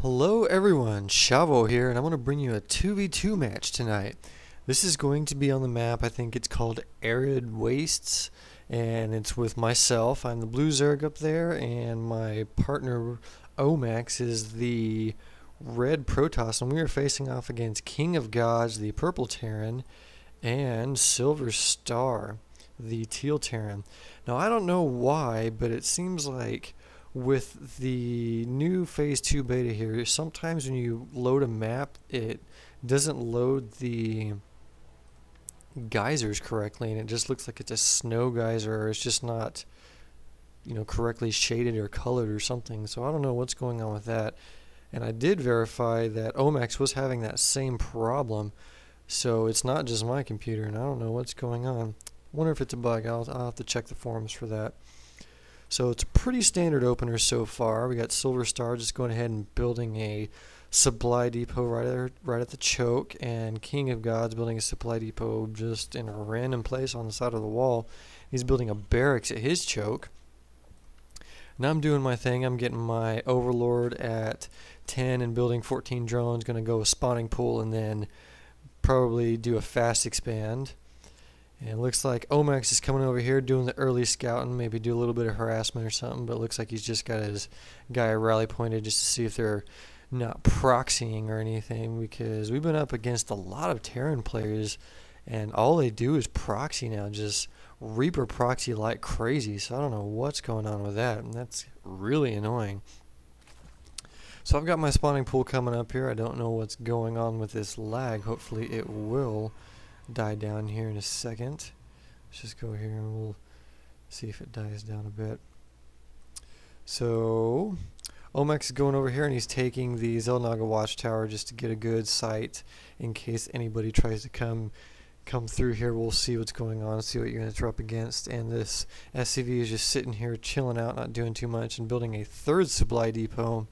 Hello everyone, Shavvo here, and I'm going to bring you a 2v2 match tonight. This is going to be on the map, I think it's called Arid Wastes, and it's with myself. I'm the blue Zerg up there, and my partner Omax is the red Protoss, and we are facing off against KingofGods, the purple Terran, and Silverstar, the teal Terran. Now I don't know why, but it seems like with the new phase 2 beta here, sometimes when you load a map it doesn't load the geysers correctly, and it just looks like it's a snow geyser, or it's just not, correctly shaded or colored or something. So I don't know what's going on with that, and I did verify that Omax was having that same problem, so it's not just my computer, and I don't know what's going on. Wonder if it's a bug. I'll have to check the forums for that. So it's a pretty standard opener so far. We got Silverstar just going ahead and building a supply depot right at the choke, and KingofGods building a supply depot just in a random place on the side of the wall. He's building a barracks at his choke. Now I'm doing my thing. I'm getting my Overlord at 10 and building 14 drones. Going to go a spawning pool and then probably do a fast expand. And it looks like Omax is coming over here doing the early scouting, maybe do a little bit of harassment or something, but it looks like he's just got his guy rally pointed just to see if they're not proxying or anything, because we've been up against a lot of Terran players and all they do is proxy now, just Reaper proxy like crazy, so I don't know what's going on with that, and that's really annoying. So I've got my spawning pool coming up here. I don't know what's going on with this lag. Hopefully it will die down here in a second. Let's just go here and we'll see if it dies down a bit. So Omax is going over here and he's taking the Zelnaga watchtower just to get a good sight in case anybody tries to come through here. We'll see what's going on, see what units are up against, and this SCV is just sitting here chilling out, not doing too much, and building a third supply depot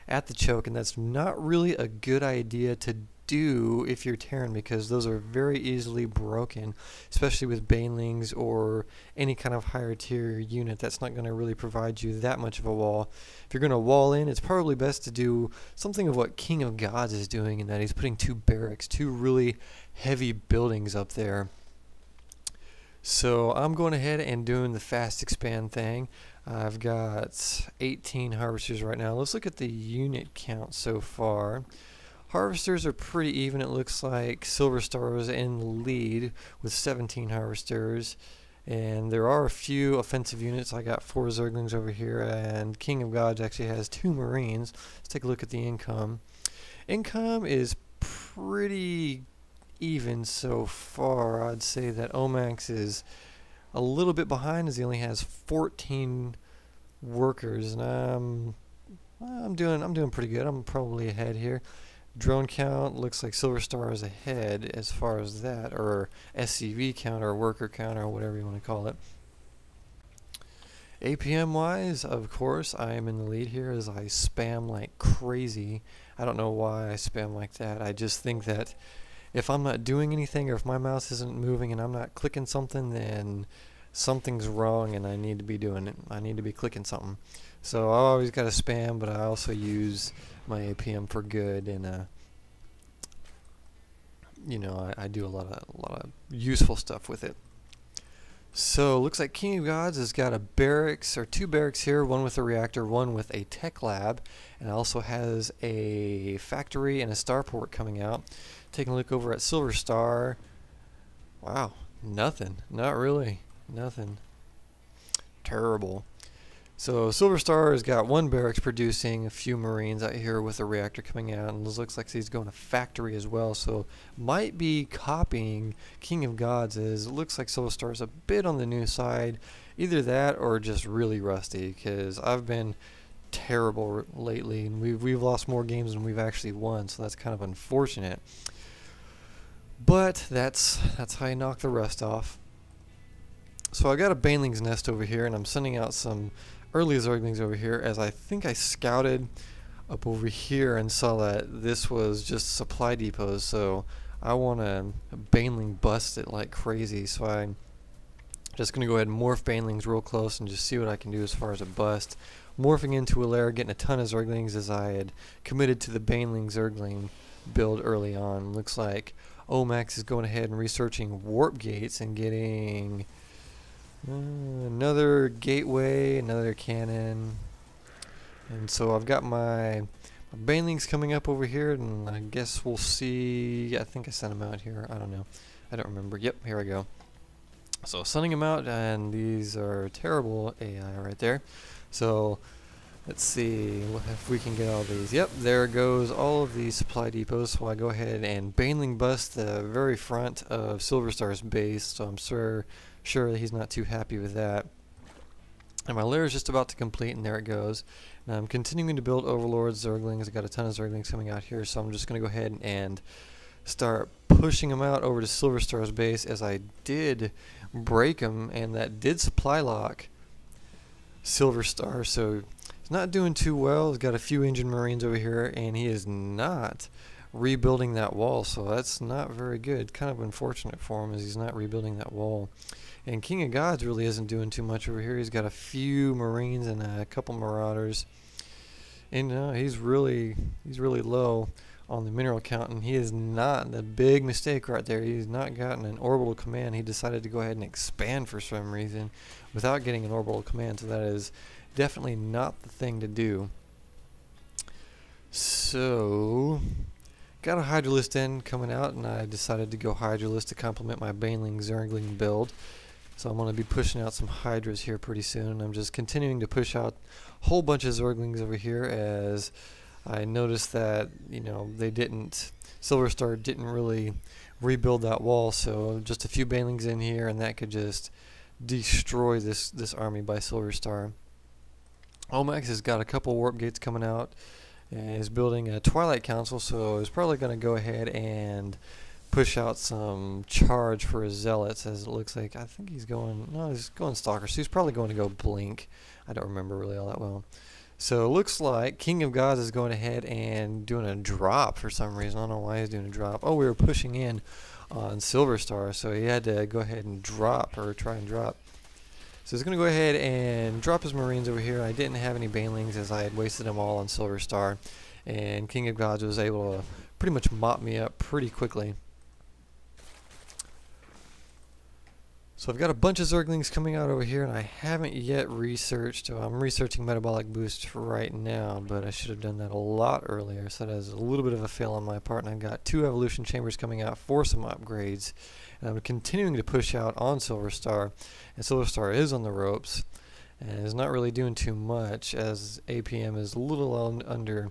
at the choke, and that's not really a good idea to do if you're Terran, because those are very easily broken, especially with banelings or any kind of higher tier unit. That's not going to really provide you that much of a wall. If you're going to wall in, it's probably best to do something of what KingofGods is doing, in that he's putting two barracks, two really heavy buildings up there. So I'm going ahead and doing the fast expand thing. I've got 18 harvesters right now. Let's look at the unit count so far. Harvesters are pretty even. It looks like Silverstar is in the lead with 17 harvesters, and there are a few offensive units. I got 4 Zerglings over here, and KingofGods actually has 2 Marines. Let's take a look at the income. Income is pretty even so far. I'd say that Omax is a little bit behind, as he only has 14 workers, and I'm doing pretty good. I'm probably ahead here. Drone count looks like Silverstar is ahead as far as that, or SCV count, or worker count, or whatever you want to call it. APM wise, of course, I am in the lead here as I spam like crazy. I don't know why I spam like that. I just think that if I'm not doing anything, or if my mouse isn't moving and I'm not clicking something, then something's wrong and I need to be doing it. I need to be clicking something. So I always got to spam, but I also use my APM for good, and I do a lot of useful stuff with it. So looks like KingofGods has got a barracks, or 2 barracks here, one with a reactor, one with a tech lab, and also has a factory and a starport coming out. Taking a look over at Silverstar. Wow, nothing. Not really. Nothing. Terrible. So Silverstar has got 1 barracks producing, a few Marines out here with a reactor coming out, and it looks like he's going to factory as well, so might be copying KingofGods. As it looks like Silverstar is a bit on the new side, either that or just really rusty, because I've been terrible lately, and we've lost more games than we've actually won, so that's kind of unfortunate. But that's how you knock the rust off. So I got a Baneling's nest over here, and I'm sending out some early Zerglings over here, as I think I scouted up over here and saw that this was just supply depots, so I want to Baneling bust it like crazy. So I Just going to go ahead and morph banelings real close and just see what I can do as far as a bust. Morphing into a lair, getting a ton of zerglings as I had committed to the baneling zergling build early on. Looks like Omax is going ahead and researching warp gates and getting another gateway, another cannon. And so I've got my banelings coming up over here, and I guess we'll see. I think I sent them out here. I don't know. I don't remember. Yep, here I go. So sending them out, and these are terrible AI right there. So let's see if we can get all these. Yep, there goes all of these supply depots. So I go ahead and baneling bust the very front of Silverstar's base. So I'm sure that he's not too happy with that. And my lair is just about to complete, and there it goes. Now I'm continuing to build overlords, zerglings. I got a ton of zerglings coming out here, so I'm just going to go ahead and start pushing them out over to Silverstar's base, as I did break them, and that did supply lock Silverstar. So he's not doing too well. He's got a few engine marines over here, and he is not rebuilding that wall, so that's not very good. Kind of unfortunate for him, as he's not rebuilding that wall. And King of Gods really isn't doing too much over here. He's got a few marines and a couple marauders, and he's really low on the mineral count, and he is not, the big mistake right there, he's not gotten an orbital command. He decided to go ahead and expand for some reason without getting an orbital command, so that is definitely not the thing to do. So got a Hydralisk Den coming out, and I decided to go Hydralisk to complement my baneling zergling build. So I'm going to be pushing out some Hydras here pretty soon. I'm just continuing to push out a whole bunch of zerglings over here, as I noticed that, Silverstar didn't really rebuild that wall, so just a few banelings in here, and that could just destroy this army by Silverstar. Omax has got a couple warp gates coming out, and is building a Twilight Council, so he's probably going to go ahead and push out some charge for his zealots, as it looks like. I think he's going Stalker, so he's probably going to go Blink. I don't remember really all that well. So it looks like King of Gods is going ahead and doing a drop for some reason. I don't know why he's doing a drop. Oh, we were pushing in on Silverstar, so he had to go ahead and drop, or try and drop. So he's going to go ahead and drop his marines over here. I didn't have any banelings, as I had wasted them all on Silverstar, and King of Gods was able to pretty much mop me up pretty quickly. So I've got a bunch of zerglings coming out over here, and I haven't yet researched. I'm researching metabolic boost right now, but I should have done that a lot earlier, so that is a little bit of a fail on my part. And I've got 2 evolution chambers coming out for some upgrades, and I'm continuing to push out on Silverstar, and Silverstar is on the ropes and is not really doing too much, as APM is a little under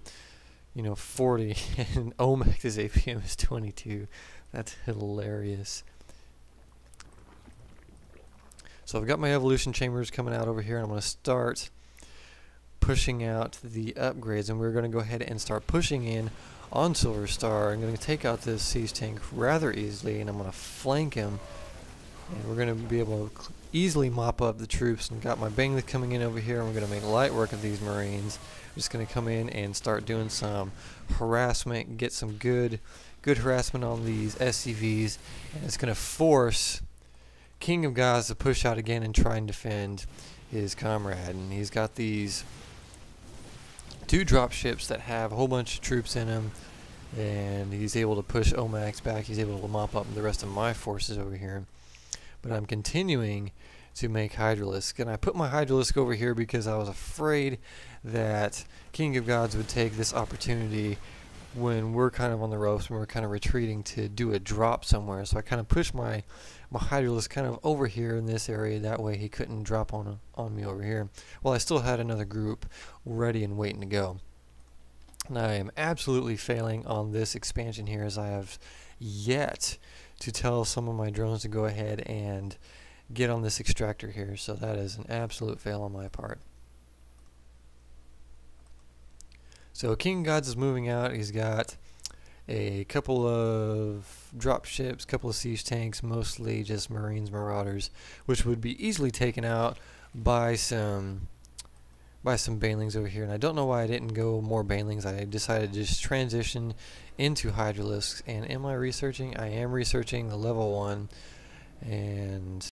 40, and Omax's APM is 22. That's hilarious. So I've got my evolution chambers coming out over here, and I'm going to start pushing out the upgrades, and we're going to go ahead and start pushing in on Silverstar. I'm going to take out this siege tank rather easily, and I'm going to flank him, and we're going to be able to easily mop up the troops. And got my Bangley coming in over here, and we're going to make light work of these marines. I'm just going to come in and start doing some harassment, get some good harassment on these SCVs, and it's going to force King of Gods to push out again and try and defend his comrade. And he's got these 2 drop ships that have a whole bunch of troops in them, and he's able to push Omax back. He's able to mop up the rest of my forces over here. But I'm continuing to make Hydralisk, and I put my Hydralisk over here because I was afraid that King of Gods would take this opportunity when we're kind of on the ropes, when we're kind of retreating, to do a drop somewhere. So I kind of pushed my Hydralisk kind of over here in this area, that way he couldn't drop on me over here. Well, I still had another group ready and waiting to go. And I am absolutely failing on this expansion here, as I have yet to tell some of my drones to go ahead and get on this extractor here. So that is an absolute fail on my part. So King of Gods is moving out. He's got a couple of drop ships, couple of siege tanks, mostly just marines, marauders, which would be easily taken out by some banelings over here. And I don't know why I didn't go more banelings. I decided to just transition into Hydralisks. And am I researching? I am researching the level 1, and